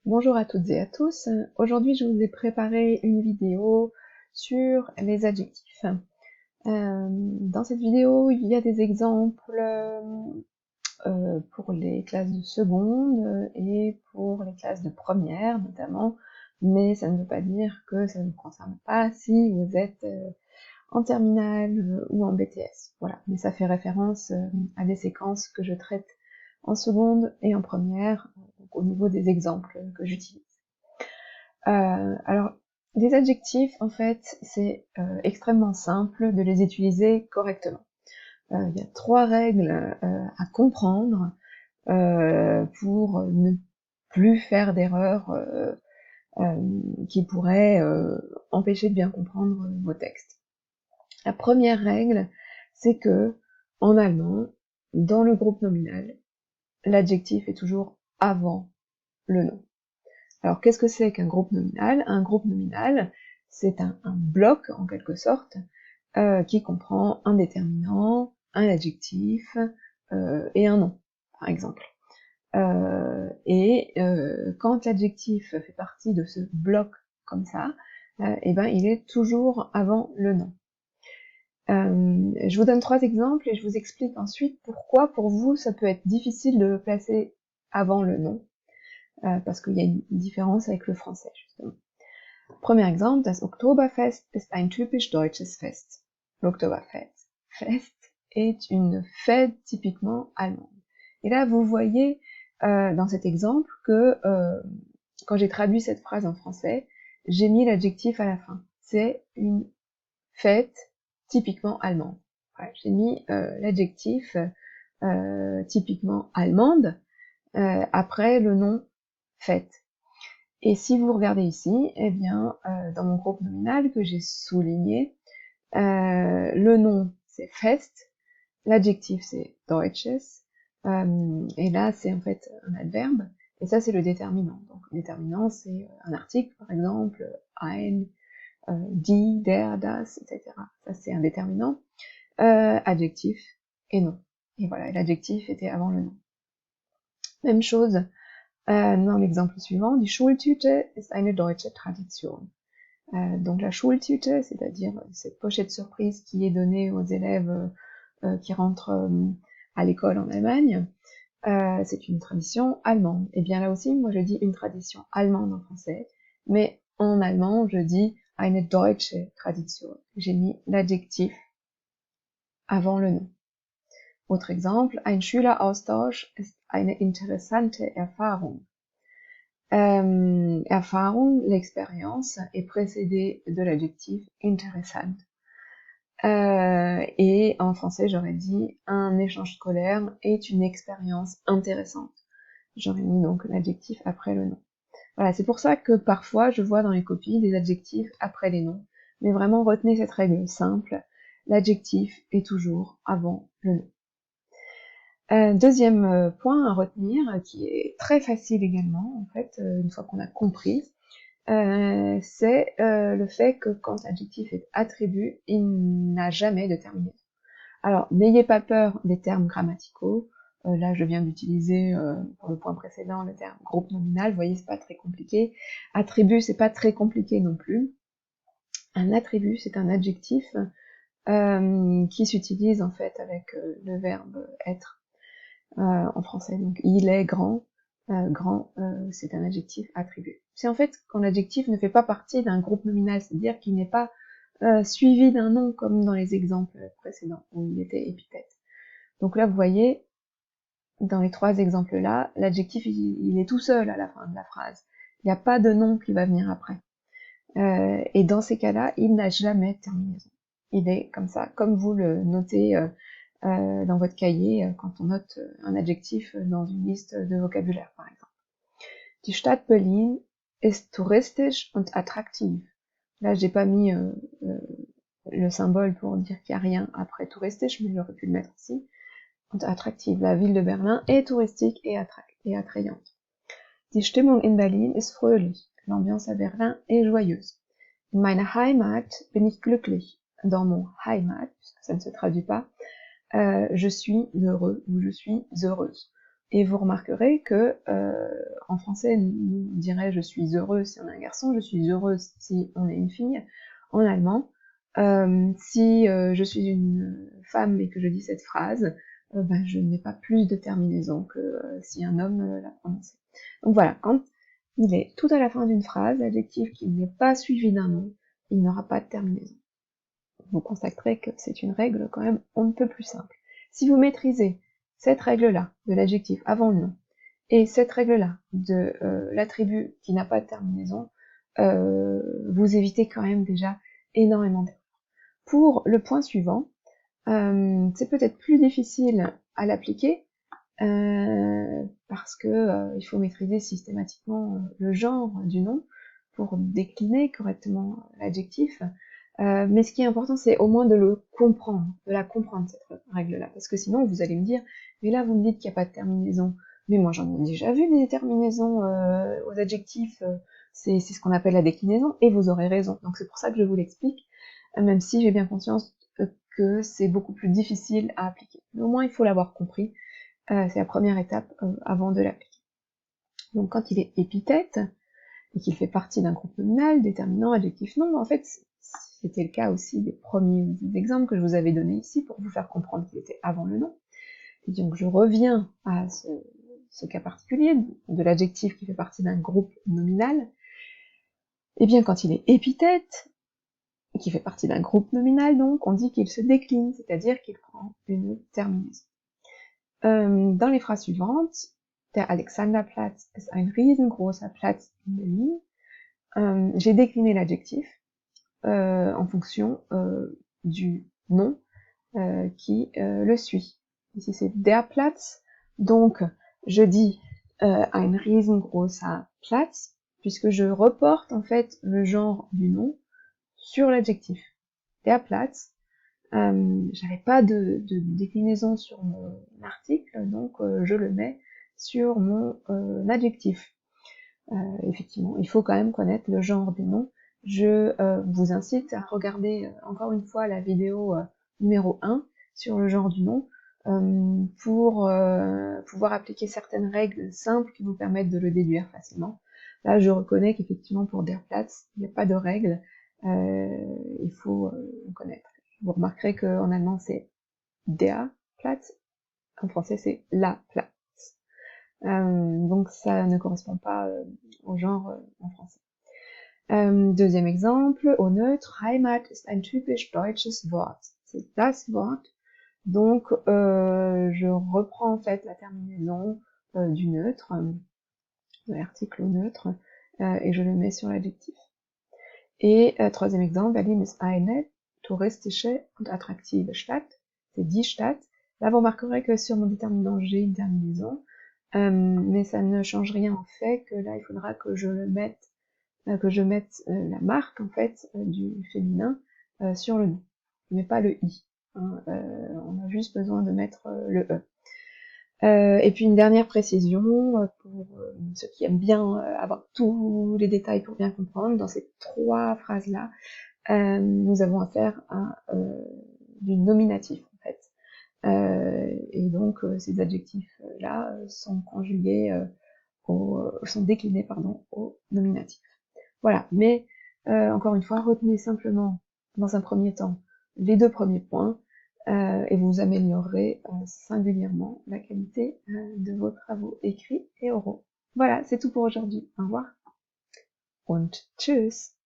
Bonjour à toutes et à tous. Aujourd'hui, je vous ai préparé une vidéo sur les adjectifs. Dans cette vidéo, il y a des exemples pour les classes de seconde et pour les classes de première notamment, mais ça ne veut pas dire que ça ne vous concerne pas si vous êtes en terminale ou en BTS. Voilà, mais ça fait référence à des séquences que je traite en seconde et en première, donc au niveau des exemples que j'utilise. Alors, les adjectifs, en fait, c'est extrêmement simple de les utiliser correctement. Il y a 3 règles à comprendre pour ne plus faire d'erreurs qui pourraient empêcher de bien comprendre vos textes. La première règle, c'est que, en allemand, dans le groupe nominal, l'adjectif est toujours avant le nom. Alors, qu'est-ce que c'est qu'un groupe nominal? Un groupe nominal, c'est un bloc, en quelque sorte, qui comprend un déterminant, un adjectif et un nom, par exemple. Quand l'adjectif fait partie de ce bloc comme ça, et ben, il est toujours avant le nom. Je vous donne 3 exemples et je vous explique ensuite pourquoi, pour vous, ça peut être difficile de le placer avant le nom. Parce qu'il y a une différence avec le français, justement. Premier exemple, das Oktoberfest ist ein typisch deutsches Fest. L'Oktoberfest est une fête typiquement allemande. Et là, vous voyez dans cet exemple que quand j'ai traduit cette phrase en français, j'ai mis l'adjectif à la fin. C'est une fête typiquement allemande. Voilà, j'ai mis l'adjectif typiquement allemande après le nom fête. Et si vous regardez ici, eh bien, dans mon groupe nominal que j'ai souligné, le nom c'est Fest, l'adjectif c'est Deutsches, et là c'est en fait un adverbe, et ça c'est le déterminant. Donc le déterminant c'est un article par exemple, ein, die, der, das, etc. Ça c'est un déterminant, adjectif et nom. Et voilà, l'adjectif était avant le nom. Même chose dans l'exemple suivant, die Schultüte ist eine deutsche Tradition. Donc la Schultüte, c'est-à-dire cette pochette surprise qui est donnée aux élèves qui rentrent à l'école en Allemagne, c'est une tradition allemande. Et bien là aussi, moi je dis une tradition allemande en français, mais en allemand je dis eine deutsche Tradition. J'ai mis l'adjectif avant le nom. Autre exemple, ein Schüleraustausch ist eine interessante Erfahrung. Erfahrung, l'expérience, est précédée de l'adjectif interessant. Et en français, j'aurais dit un échange scolaire est une expérience intéressante. J'aurais mis donc l'adjectif après le nom. Voilà, c'est pour ça que parfois je vois dans les copies des adjectifs après les noms. Mais vraiment, retenez cette règle simple, l'adjectif est toujours avant le nom. Deuxième point à retenir, qui est très facile également, en fait, une fois qu'on a compris, c'est le fait que quand l'adjectif est attribut, il n'a jamais de terminaison. Alors, n'ayez pas peur des termes grammaticaux. Là, je viens d'utiliser, pour le point précédent, le terme groupe nominal. Vous voyez, c'est pas très compliqué. Attribut, c'est pas très compliqué non plus. Un attribut, c'est un adjectif qui s'utilise en fait avec le verbe être. En français, donc il est grand, c'est un adjectif attribut. C'est en fait quand l'adjectif ne fait pas partie d'un groupe nominal, c'est-à-dire qu'il n'est pas suivi d'un nom comme dans les exemples précédents où il était épithète. Donc là vous voyez, dans les 3 exemples là, l'adjectif il est tout seul à la fin de la phrase. Il n'y a pas de nom qui va venir après. Et dans ces cas-là, il n'a jamais de terminaison. Il est comme ça, comme vous le notez dans votre cahier quand on note un adjectif dans une liste de vocabulaire, par exemple. Die Stadt Berlin ist touristisch und attraktiv. Là, j'ai pas mis le symbole pour dire qu'il n'y a rien après touristisch, mais j'aurais pu le mettre ici. Und attraktiv. La ville de Berlin est touristique et attrayante. Die Stimmung in Berlin ist fröhlich. L'ambiance à Berlin est joyeuse. In meiner Heimat bin ich glücklich. Dans mon Heimat, puisque ça ne se traduit pas, je suis heureux ou je suis heureuse. Et vous remarquerez que en français, on dirait je suis heureux si on est un garçon, je suis heureuse si on est une fille. En allemand, si je suis une femme et que je dis cette phrase, ben, je n'ai pas plus de terminaison que si un homme l'a prononcée. Donc voilà, quand il est tout à la fin d'une phrase, l'adjectif qui n'est pas suivi d'un nom, il n'aura pas de terminaison. Vous constaterez que c'est une règle quand même on ne peut plus simple. Si vous maîtrisez cette règle-là de l'adjectif avant le nom, et cette règle-là de l'attribut qui n'a pas de terminaison, vous évitez quand même déjà énormément d'erreurs. Pour le point suivant, c'est peut-être plus difficile à l'appliquer, parce que il faut maîtriser systématiquement le genre du nom pour décliner correctement l'adjectif. Mais ce qui est important, c'est au moins de le comprendre, de la comprendre, cette règle-là. Parce que sinon, vous allez me dire, mais là, vous me dites qu'il n'y a pas de terminaison. Mais moi, j'en ai déjà vu des terminaisons aux adjectifs. C'est ce qu'on appelle la déclinaison, et vous aurez raison. Donc c'est pour ça que je vous l'explique, même si j'ai bien conscience que c'est beaucoup plus difficile à appliquer. Mais au moins, il faut l'avoir compris. C'est la première étape avant de l'appliquer. Donc quand il est épithète, et qu'il fait partie d'un groupe nominal, déterminant, adjectif, nom, en fait, c'était le cas aussi des premiers exemples que je vous avais donnés ici pour vous faire comprendre qu'il était avant le nom. Et donc je reviens à ce cas particulier de l'adjectif qui fait partie d'un groupe nominal. Et bien quand il est épithète, qui fait partie d'un groupe nominal, donc on dit qu'il se décline, c'est-à-dire qu'il prend une terminaison. Dans les phrases suivantes, der Alexanderplatz ist ein riesengroßer Platz in Berlin. J'ai décliné l'adjectif en fonction du nom qui le suit. Ici c'est der Platz, donc je dis ein riesengroßer Platz, puisque je reporte en fait le genre du nom sur l'adjectif. Der Platz, j'avais pas de déclinaison sur mon article, donc je le mets sur mon adjectif. Effectivement, il faut quand même connaître le genre des noms. Je vous incite à regarder encore une fois la vidéo numéro 1 sur le genre du nom pour pouvoir appliquer certaines règles simples qui vous permettent de le déduire facilement. Là, je reconnais qu'effectivement pour der Platz, il n'y a pas de règles, il faut connaître. Vous remarquerez qu'en allemand c'est der Platz, en français c'est la Platz. Donc ça ne correspond pas au genre en français. Deuxième exemple, au neutre, Heimat ist ein typisch deutsches Wort. C'est das Wort. Donc je reprends en fait la terminaison du neutre, de l'article au neutre, et je le mets sur l'adjectif. Et troisième exemple, Berlin ist eine touristische und attraktive Stadt. C'est die Stadt. Là, vous remarquerez que sur mon déterminant, j'ai une terminaison, mais ça ne change rien en fait que là, il faudra que je le mette, la marque en fait du féminin sur le nom, mais pas le i. Hein, on a juste besoin de mettre le e. Et puis une dernière précision, pour ceux qui aiment bien avoir tous les détails pour bien comprendre, dans ces trois phrases-là, nous avons affaire à du nominatif en fait. Et donc ces adjectifs-là sont conjugués, sont déclinés pardon, au nominatif. Voilà, mais encore une fois, retenez simplement dans un premier temps les deux premiers points, et vous améliorerez singulièrement la qualité de vos travaux écrits et oraux. Voilà, c'est tout pour aujourd'hui. Au revoir und tschüss.